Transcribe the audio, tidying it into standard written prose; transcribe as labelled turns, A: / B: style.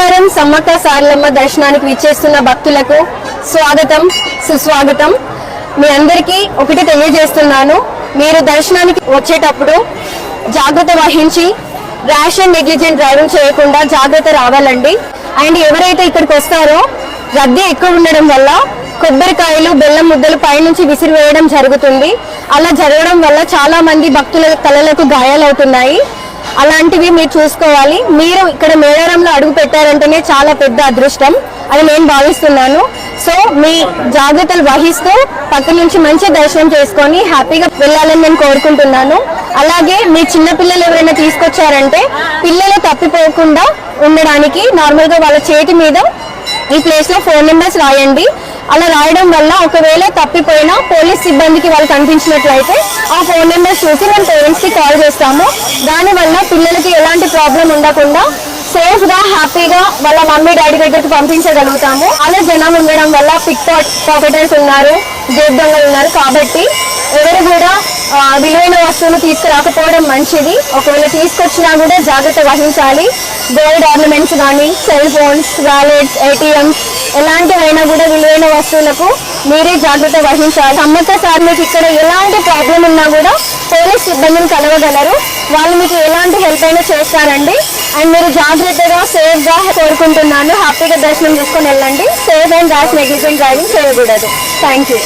A: మేడారం సమ్మక్క సారలమ్మ దర్శనానికి విచ్చేస్తున్న భక్తులకు స్వాగతం సుస్వాగతం. మీ అందరికీ ఒకటి తెలియజేస్తున్నాను, మీరు దర్శనానికి వచ్చేటప్పుడు జాగ్రత్త వహించి ర్యాష్ అండ్ నెగ్లిజెంట్ డ్రైవింగ్ చేయకుండా జాగ్రత్త రావాలండి. అండ్ ఎవరైతే ఇక్కడికి వస్తారో రద్దీ ఎక్కువ ఉండడం వల్ల కొబ్బరికాయలు బెల్లం ముద్దలు పైనుంచి విసిరివేయడం జరుగుతుంది. అలా జరగడం వల్ల చాలా మంది భక్తుల తలలకు గాయాలవుతున్నాయి. అలాంటివి మీరు చూసుకోవాలి. మీరు ఇక్కడ మేడారంలో అడుగు పెట్టారంటేనే చాలా పెద్ద అదృష్టం అని నేను భావిస్తున్నాను. సో మీ జాగ్రత్తలు వహిస్తూ పక్క నుంచి మంచి దర్శనం చేసుకొని హ్యాపీగా వెళ్ళాలని నేను కోరుకుంటున్నాను. అలాగే మీ చిన్న పిల్లలు ఎవరైనా తీసుకొచ్చారంటే పిల్లలు తప్పిపోకుండా ఉండడానికి నార్మల్గా వాళ్ళ చేతి మీద ఈ ప్లేస్లో ఫోన్ నెంబర్స్ రాయండి. అలా రాయడం వల్ల ఒకవేళ తప్పిపోయినా పోలీస్ సిబ్బందికి వాళ్ళు కనిపించినట్లయితే ఆ ఫోన్ నెంబర్స్ చూసి మేము పేరెంట్స్కి కాల్ చేస్తాము. దానివల్ల పిల్లలకి ఎలాంటి ప్రాబ్లం ఉండకుండా సేఫ్గా హ్యాపీగా వాళ్ళ మమ్మీ డాడీ దగ్గరికి పంపించగలుగుతాము. అలా జనం ఉండడం వల్ల పిక్ పాకెటర్స్ ఉన్నారు, జేబు దొంగలు ఉన్నారు. కాబట్టి ఎవరు కూడా విలువైన వస్తువులు తీసుకురాకపోవడం మంచిది. ఒకవేళ తీసుకొచ్చినా కూడా జాగ్రత్త వహించాలి. గోల్డ్ ఆర్నమెంట్స్ కానీ సెల్ ఫోన్స్, వ్యాలెట్స్, ఏటీఎంస్ ఎలాంటివైనా కూడా విలువైన వస్తువులకు మీరే జాగ్రత్త వహించాలి. సమ్మక్క సార్ మీకు ఇక్కడ ఎలాంటి ప్రాబ్లం ఉన్నా కూడా పోలీస్ సిబ్బందిని కలవగలరు. వాళ్ళు మీకు ఎలాంటి హెల్ప్ అయినా చేస్తారండి. అండ్ మీరు జాగ్రత్తగా సేఫ్గా కోరుకుంటున్నాను. హ్యాపీగా దర్శనం చేసుకొని వెళ్ళండి. Safe and rash negligent driving చేయకూడదు. Thank you.